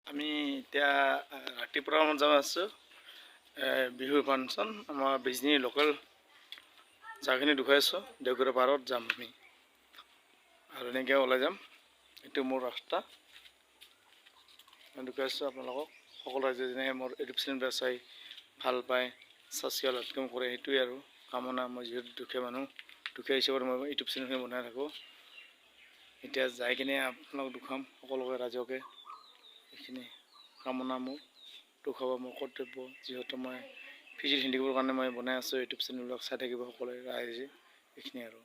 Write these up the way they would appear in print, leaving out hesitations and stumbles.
আমি এতিয়া ৰাতিপুৱা যাম আছোঁ বিহুৰ ফাংচন আমাৰ বিজনী লোকেল জাগাখিনি দেখুৱাই আছোঁ দেওঘৰৰ পাৰত যাম আমি আৰু এনেকৈ ওলাই যাম এইটো মোৰ ৰাস্তা মই দেখুৱাই আছোঁ আপোনালোকক সকলো ৰাইজে যেনেকৈ মোৰ ইউটিউব চেনেলবিলাক চাই ভাল পায় ছাবস্ক্ৰাইব লাইক কৰে সেইটোৱে আৰু কামনা মই যিহেতু দুখীয়া মানুহ দুখীয়া হিচাপত মই ইউটিউব চেনেলখিনি বনাই থাকোঁ এতিয়া যাই কিনে আপোনালোকক দেখুৱাম সকলোকে ৰাইজকে এইখিনি কামনা মোৰ দেখুৱাব মোৰ কৰ্তব্য যিহেতু মই ফিজিকেল হেণ্ডিকেপৰ কাৰণে মই বনাই আছোঁ ইউটিউব চেনেলবিলাক চাই থাকিব সকলোৱে ৰাইজে এইখিনি আৰু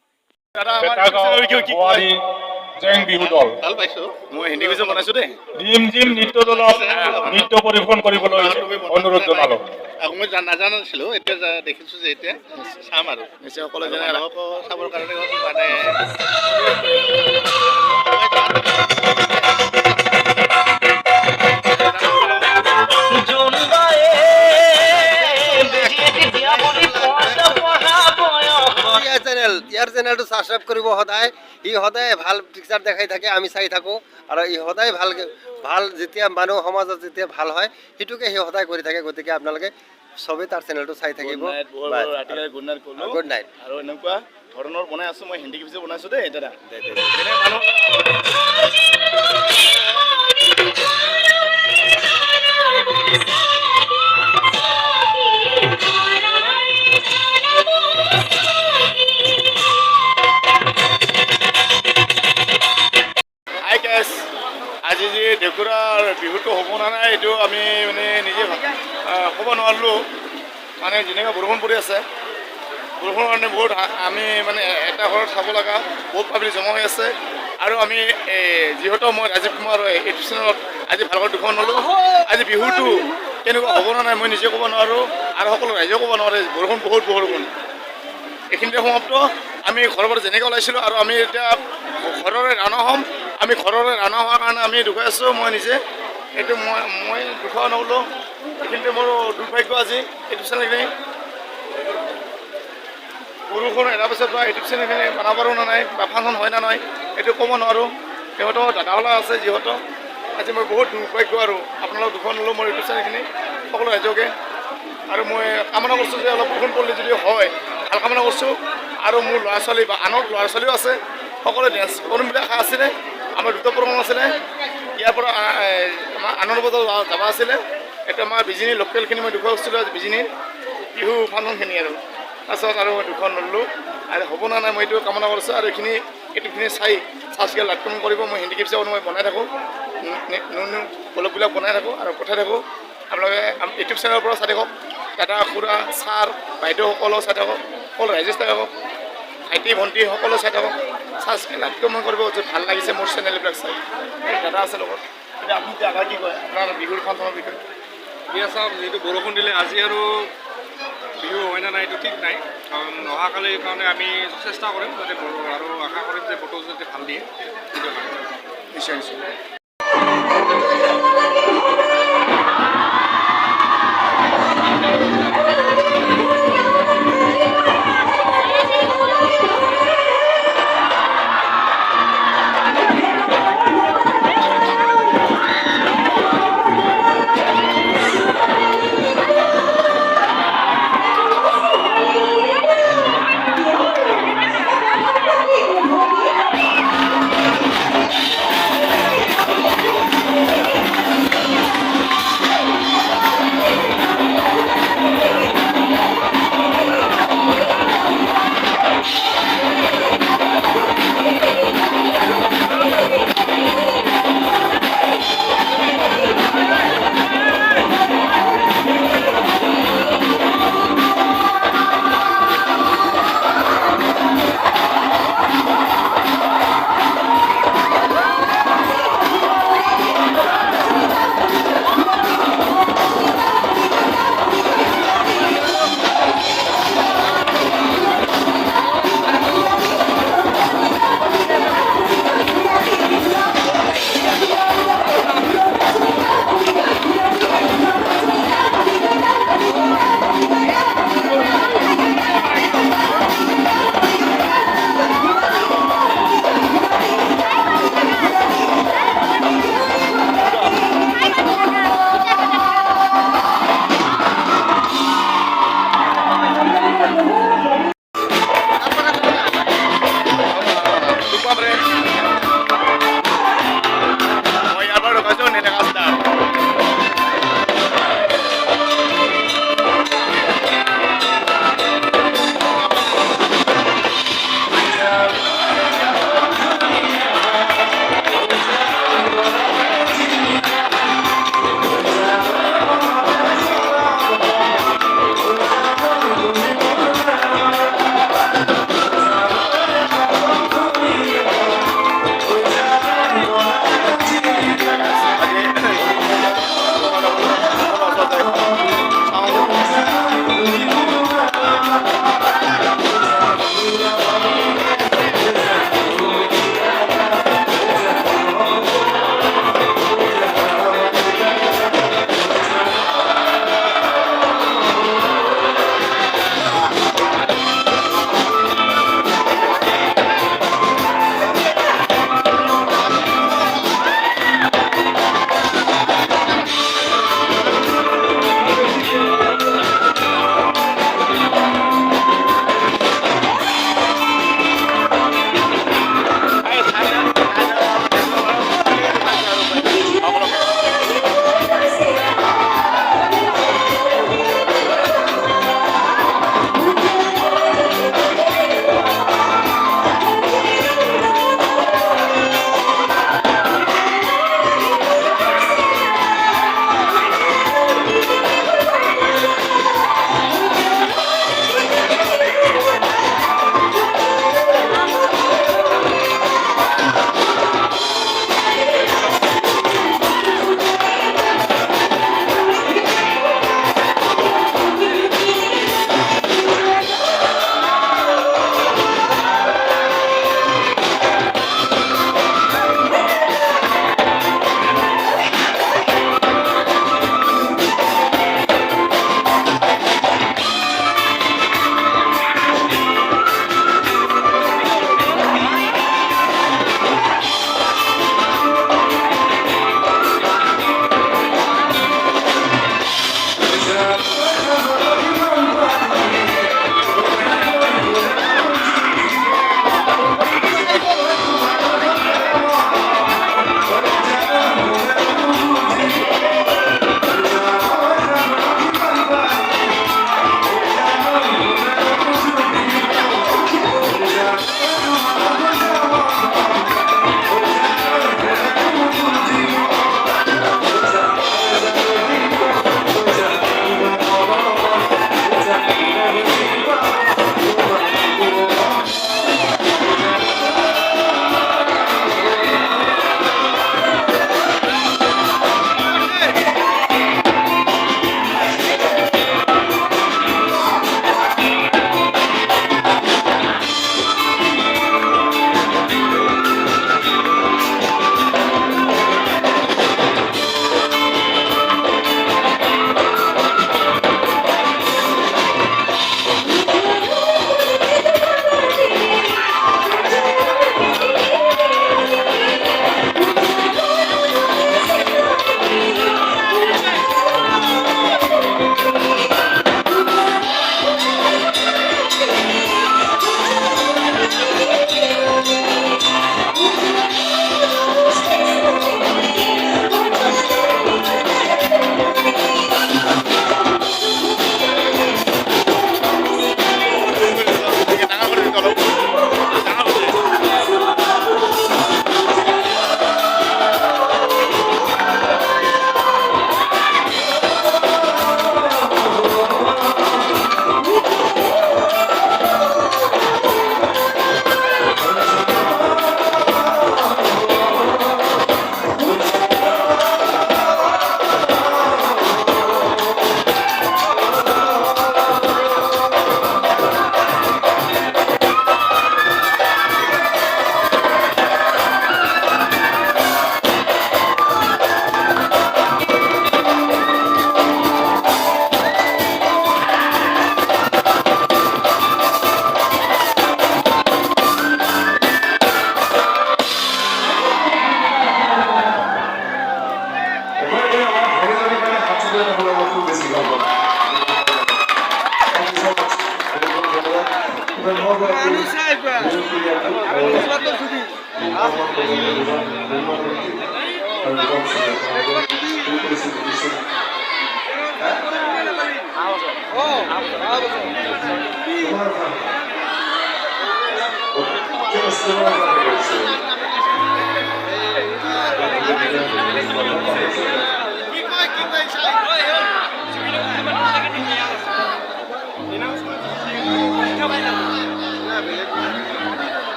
বিহু দল ভাল পাইছোঁ মই হিন্দী ভিডিঅ' বনাইছোঁ দেই ডিম জিম নৃত্য দলক নৃত্য পৰিৱেশন কৰিবলৈ অনুৰোধ জনালোঁ মই নাজানিছিলোঁ এতিয়া দেখিছোঁ যে এতিয়া চাম আৰু নিশ্চয় সকলোৱে যেনে চাবৰ কাৰণে মানে ইয়াৰ চেনেলটো ছাবস্ক্ৰাইব কৰিব সদায় ই সদায় ভাল পিকচাৰ দেখাই থাকে আমি চাই থাকোঁ আৰু ই সদায় ভাল যেতিয়া মানুহ সমাজত যেতিয়া ভাল হয় সেইটোকে সি সদায় কৰি থাকে গতিকে আপোনালোকে চবেই তাৰ চেনেলটো চাই থাকিব গুড নাইট আৰু এনেকুৱা ধৰণৰ বনাই আছোঁ মই হিন্দী ভিডিঅ' বনাইছোঁ দেই দাদা আজি যি দেওঘৰৰ বিহুটো হ'ব না নাই এইটো আমি মানে নিজে ক'ব নোৱাৰিলোঁ মানে যেনেকৈ বৰষুণ পৰি আছে বৰষুণৰ কাৰণে বহুত আমি মানে এটা ঘৰত চাব লগা বহুত পাব্লিক জমা হৈ আছে আৰু আমি যিহেতু মই ৰাজীৱ কুমাৰ ইউটিউব চেনেলত আজি ভালকৈ দেখুৱাব নোৱাৰোঁ আজি বিহুটো কেনেকুৱা হ'ব না নাই মই নিজে ক'ব নোৱাৰোঁ আৰু সকলো ৰাইজেও ক'ব নোৱাৰে বৰষুণ বহুত বৰষুণ এইখিনিতে সমাপ্ত আমি ঘৰৰ পৰা যেনেকৈ ওলাইছিলোঁ আৰু আমি এতিয়া ঘৰৰে ৰাওনা হ'ম আমি ঘৰৰে ৰাওনা হোৱাৰ কাৰণে আমি দেখুৱাই আছোঁ মই নিজে এইটো মই দেখুৱাব নোৱাৰিলোঁ এইখিনিতে মোৰ দুৰ্ভাগ্য আজি ইউটিউব চেনেলখিনি বৰষুণ এৰাৰ পিছত বা ইউটিউব চেনেলখিনি বনাব পাৰোঁ নে নাই বা ফাংচন হয় নে নাই এইটো ক'ব নোৱাৰোঁ সিহঁতৰ দাদাওলা আছে যিহেতু আজি মই বহুত দুৰ্ভাগ্য আৰু আপোনালোকক দেখুৱাব নোৱাৰিলোঁ মোৰ ইউটিউব চেনেলখিনি সকলো ৰাইজকে আৰু মই কামনা কৰিছোঁ যে অলপ বৰষুণ পৰিলে যদি হয় ভাল কামনা কৰিছোঁ আৰু মোৰ ল'ৰা ছোৱালী বা আনৰ ল'ৰা ছোৱালীও আছে সকলোৱে ডেন্স কৰিম বুলি আশা আছিলে আমাৰ দুটা প্ৰগ্ৰাম আছিলে ইয়াৰ পৰা আমাৰ আনন্দ বজাৰ যাব আছিলে এইটো আমাৰ বিজনী লোকেলখিনি মই দেখুৱাইছিলোঁ আজি বিজনীৰ বিহু ফাংচনখিনি আৰু তাৰপিছত আৰু মই দেখুৱাব নোৱাৰিলোঁ আৰু হ'ব না নাই মই এইটো কামনা কৰিছোঁ আৰু এইটোখিনি চাই ছাবস্ক্ৰাইব লাইক কৰিব মই হিন্দী ক্লিপ মই বনাই থাকোঁ ব্লগবিলাক বনাই থাকোঁ আৰু পঠাই থাকোঁ আপোনালোকে ইউটিউব চেনেলৰ পৰা চাই থাকক দাদা খুৰা ছাৰ বাইদেউসকলো চাই থাকক সকলো ৰাইজে চাই থাকক ভাইটি ভণ্টি সকলো চাই থাকক ছাবস্ক্ৰাইব লাইক কৰিব যে ভাল লাগিছে মোৰ চেনেলবিলাক চাই দাদা আছে লগত এতিয়া আপুনি দাদা কি কয় আপোনাৰ বিহুৰ ফাংচনৰ বিষয়ে বিয়া চাওক যিহেতু বৰষুণ দিলে আজি আৰু বিহু হয় না নাই এইটো ঠিক নাই কাৰণ অহাকালিৰ কাৰণে আমি চেষ্টা কৰিম যাতে আৰু আশা কৰিম যে বতৰ যাতে ভাল দিয়ে নিশ্চয় নিশ্চয়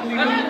Thank you.